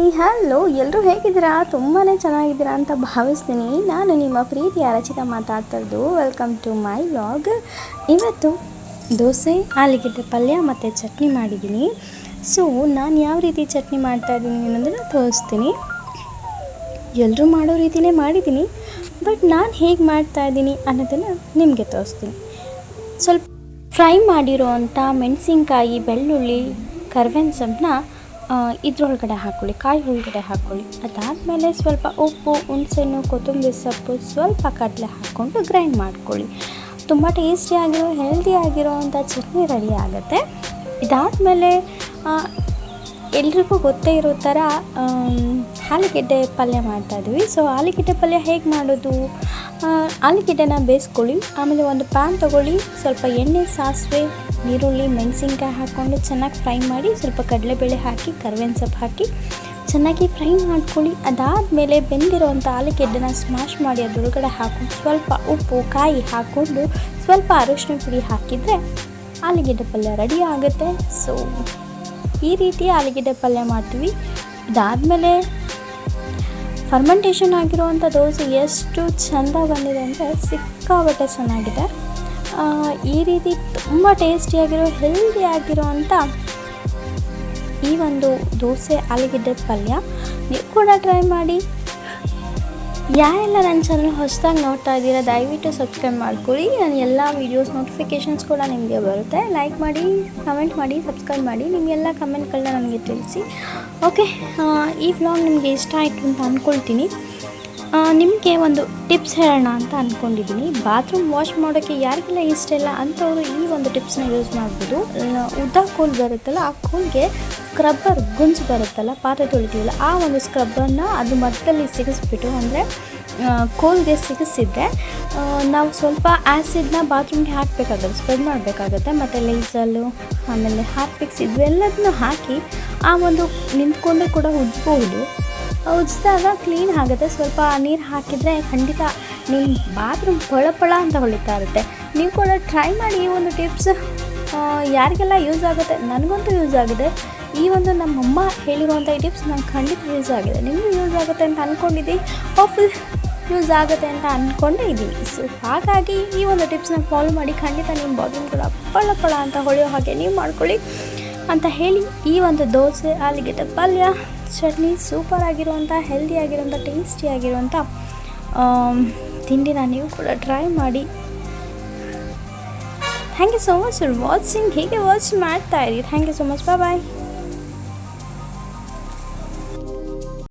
Hello ಎಲ್ಲರೂ ಹೇಗಿದ್ದೀರಾ? ತುಂಬಾ ಚೆನ್ನಾಗಿದ್ದೀರಾ ಅಂತ ಭಾವಿಸ್ತೀನಿ. ನಾನು ನಿಮ್ಮ ಪ್ರೀತಿಯ ರಚಿತಾ ಮಾತಾಡ್ತಾ ಇರೋದು. Welcome to my vlog. ಇವತ್ತು ದೋಸೆ, ಆಲೂಗೆಡ್ಡೆ ಪಲ್ಯ ಮತ್ತು ಚಟ್ನಿ ಮಾಡಿದ್ದೀನಿ. ಸೊ ನಾನು ಯಾವ ರೀತಿ ಚಟ್ನಿ ಮಾಡ್ತಾಯಿದ್ದೀನಿ ಅನ್ನೋದನ್ನು ತೋರಿಸ್ತೀನಿ. ಎಲ್ಲರೂ ಮಾಡೋ ರೀತಿಯೇ ಮಾಡಿದ್ದೀನಿ, ಬಟ್ ನಾನು ಹೇಗೆ ಮಾಡ್ತಾಯಿದ್ದೀನಿ ಅನ್ನೋದನ್ನು ನಿಮಗೆ ತೋರಿಸ್ತೀನಿ. ಸ್ವಲ್ಪ ಫ್ರೈ ಮಾಡಿರೋವಂಥ ಮೆಣಸಿನ್ಕಾಯಿ, ಬೆಳ್ಳುಳ್ಳಿ, ಕರ್ಬೇವಿನ ಸೊಪ್ಪನ್ನ ಇದ್ರೊಳಗಡೆ ಹಾಕ್ಕೊಳ್ಳಿ, ಕಾಯಿ ಒಳಗಡೆ ಹಾಕ್ಕೊಳ್ಳಿ. ಅದಾದಮೇಲೆ ಸ್ವಲ್ಪ ಉಪ್ಪು, ಹುಣಸೆಹಣ್ಣು, ಕೊತ್ತಂಬರಿ ಸೊಪ್ಪು, ಸ್ವಲ್ಪ ಕಡಲೆ ಹಾಕ್ಕೊಂಡು ಗ್ರೈಂಡ್ ಮಾಡ್ಕೊಳ್ಳಿ. ತುಂಬ ಟೇಸ್ಟಿಯಾಗಿರೋ ಹೆಲ್ದಿ ಆಗಿರೋವಂಥ ಚಟ್ನಿ ರೆಡಿ ಆಗುತ್ತೆ. ಇದಾದಮೇಲೆ ಎಲ್ರಿಗೂ ಗೊತ್ತೇ ಇರೋ ಥರ ಆಲೂಗೆಡ್ಡೆ ಪಲ್ಯ ಮಾಡ್ತಾಯಿದ್ವಿ. ಸೊ ಆಲೂಗೆಡ್ಡೆ ಪಲ್ಯ ಹೇಗೆ ಮಾಡೋದು? ಆಲೂಗೆಡ್ಡೆನ ಬೇಯಿಸ್ಕೊಳ್ಳಿ. ಆಮೇಲೆ ಒಂದು ಪ್ಯಾನ್ ತೊಗೊಳ್ಳಿ, ಸ್ವಲ್ಪ ಎಣ್ಣೆ, ಸಾಸಿವೆ, ಈರುಳ್ಳಿ, ಮೆಣಸಿನ್ಕಾಯಿ ಹಾಕ್ಕೊಂಡು ಚೆನ್ನಾಗಿ ಫ್ರೈ ಮಾಡಿ, ಸ್ವಲ್ಪ ಕಡಲೆಬೇಳೆ ಹಾಕಿ, ಕರ್ಬೇವಿನ ಸೊಪ್ಪು ಹಾಕಿ ಚೆನ್ನಾಗಿ ಫ್ರೈ ಮಾಡ್ಕೊಳ್ಳಿ. ಅದಾದಮೇಲೆ ಬೆಂದಿರೋವಂಥ ಆಲೂಗೆಡ್ಡೆನ ಸ್ಮ್ಯಾಶ್ ಮಾಡಿ ಅದರೊಳಗಡೆ ಹಾಕ್ಕೊಂಡು ಸ್ವಲ್ಪ ಉಪ್ಪು, ಕಾಯಿ ಹಾಕ್ಕೊಂಡು ಸ್ವಲ್ಪ ಅರಿಶಿನ ಪುಡಿ ಹಾಕಿದರೆ ಆಲೂಗೆಡ್ಡೆ ಪಲ್ಯ ರೆಡಿ ಆಗುತ್ತೆ. ಸೊ ಈ ರೀತಿ ಆಲೂಗೆಡ್ಡೆ ಪಲ್ಯ ಮಾಡ್ತೀವಿ. ಇದಾದಮೇಲೆ ಫರ್ಮೆಂಟೇಷನ್ ಆಗಿರುವಂಥ ದೋಸೆ ಎಷ್ಟು ಚೆಂದ ಬಂದಿದೆ ಅಂದರೆ ಸಿಕ್ಕಾಪಟ್ಟೆ ಚೆನ್ನಾಗಿದೆ. ಈ ರೀತಿ ತುಂಬ ಟೇಸ್ಟಿಯಾಗಿರೋ ಹೆಲ್ದಿ ಆಗಿರೋವಂಥ ಈ ಒಂದು ದೋಸೆ ಆಲೂಗೆಡ್ಡೆ ಪಲ್ಯ ನೀವು ಕೂಡ ಟ್ರೈ ಮಾಡಿ. ಯಾರೆಲ್ಲ ನನ್ನ ಚಾನಲ್ ಹೊಸದಾಗಿ ನೋಡ್ತಾ ಇದ್ದೀರಾ ದಯವಿಟ್ಟು ಸಬ್ಸ್ಕ್ರೈಬ್ ಮಾಡ್ಕೊಳ್ಳಿ. ನಾನು ಎಲ್ಲ ವೀಡಿಯೋಸ್ ನೋಟಿಫಿಕೇಷನ್ಸ್ ಕೂಡ ನಿಮಗೆ ಬರುತ್ತೆ. ಲೈಕ್ ಮಾಡಿ, ಕಮೆಂಟ್ ಮಾಡಿ, ಸಬ್ಸ್ಕ್ರೈಬ್ ಮಾಡಿ. ನಿಮಗೆಲ್ಲ ಕಮೆಂಟ್ಗಳನ್ನ ನನಗೆ ತಿಳಿಸಿ. ಓಕೆ, ಈ ವ್ಲಾಗ್ ನಿಮಗೆ ಇಷ್ಟ ಆಯಿತು ಅಂತ ಅಂದ್ಕೊಳ್ತೀನಿ. ನಿಮಗೆ ಒಂದು ಟಿಪ್ಸ್ ಹೇಳೋಣ ಅಂತ ಅಂದ್ಕೊಂಡಿದ್ದೀನಿ. ಬಾತ್ರೂಮ್ ವಾಶ್ ಮಾಡೋಕ್ಕೆ ಯಾರಿಗೆಲ್ಲ ಇಷ್ಟ ಇಲ್ಲ ಅಂಥವರು ಈ ಒಂದು ಟಿಪ್ಸ್ನ ಯೂಸ್ ಮಾಡ್ಬೋದು. ಉದ್ದ ಕೋಲ್ ಬರುತ್ತಲ್ಲ, ಆ ಕೋಲ್ಗೆ ಸ್ಕ್ರಬ್ಬರ್ ಗುಂಜು ಬರುತ್ತಲ್ಲ, ಪಾತ್ರೆ ತೊಳಿತೀವಲ್ಲ, ಆ ಒಂದು ಸ್ಕ್ರಬ್ಬರ್ನ ಅದು ಮಧ್ಯದಲ್ಲಿ ಸಿಗಿಸ್ಬಿಟ್ಟು, ಅಂದರೆ ಕೋಲ್ಗೆ ಸಿಗಿಸಿದ್ರೆ ನಾವು ಸ್ವಲ್ಪ ಆ್ಯಸಿಡ್ನ ಬಾತ್ರೂಮ್ಗೆ ಹಾಕಬೇಕಾಗುತ್ತೆ, ಸ್ಪ್ರೆಡ್ ಮಾಡಬೇಕಾಗತ್ತೆ. ಮತ್ತು ಲೈಸಲ್ಲು, ಆಮೇಲೆ ಹಾರ್ಪಿಕ್ಸ್ ಇವೆಲ್ಲದನ್ನು ಹಾಕಿ ಆ ಒಂದು ನಿಂತ್ಕೊಂಡು ಕೂಡ ಉಜ್ಬೋದು. ಉಜ್ಜಿದಾಗ ಕ್ಲೀನ್ ಆಗುತ್ತೆ. ಸ್ವಲ್ಪ ನೀರು ಹಾಕಿದರೆ ಖಂಡಿತ ನಿಮ್ಮ ಬಾತ್ರೂಮ್ ಪಳ ಅಂತ ಹೊಳಿತಾ ಇರುತ್ತೆ. ನೀವು ಕೂಡ ಟ್ರೈ ಮಾಡಿ ಈ ಒಂದು ಟಿಪ್ಸ್. ಯಾರಿಗೆಲ್ಲ ಯೂಸ್ ಆಗುತ್ತೆ, ನನಗಂತೂ ಯೂಸ್ ಆಗಿದೆ. ಈ ಒಂದು ನಮ್ಮಮ್ಮ ಹೇಳಿರುವಂಥ ಈ ಟಿಪ್ಸ್ ನಂಗೆ ಖಂಡಿತ ಯೂಸ್ ಆಗಿದೆ. ನಿಮಗೂ ಯೂಸ್ ಆಗುತ್ತೆ ಅಂತ ಅಂದ್ಕೊಂಡಿದ್ದೀವಿ. ಹೋಪ್ಫುಲ್ ಯೂಸ್ ಆಗುತ್ತೆ ಅಂತ ಅಂದ್ಕೊಂಡೇ ಇದ್ದೀವಿ. ಸೊ ಹಾಗಾಗಿ ಈ ಒಂದು ಟಿಪ್ಸ್ನ ಫಾಲೋ ಮಾಡಿ ಖಂಡಿತ ನಿಮ್ಮ ಬಾತ್ರೂಮ್ ಕೂಡ ಪಳ ಅಂತ ಹೊಳೆಯೋ ಹಾಗೆ ನೀವು ಮಾಡ್ಕೊಳ್ಳಿ ಅಂತ ಹೇಳಿ, ಈ ಒಂದು ದೋಸೆ, ಆಲೂಗೆಡ್ಡೆ ಪಲ್ಯ, ಚಟ್ನಿ ಸೂಪರ್ ಆಗಿರುವಂಥ, ಹೆಲ್ದಿ ಆಗಿರುವಂಥ, ಟೇಸ್ಟಿ ಆಗಿರುವಂಥ ತಿಂಡಿನ ನೀವು ಕೂಡ ಟ್ರೈ ಮಾಡಿ. Thank you so much for watching. ಹೀಗೆ ವಾಚ್ ಮಾಡ್ತಾಯಿರಿ. Thank you so much. Bye.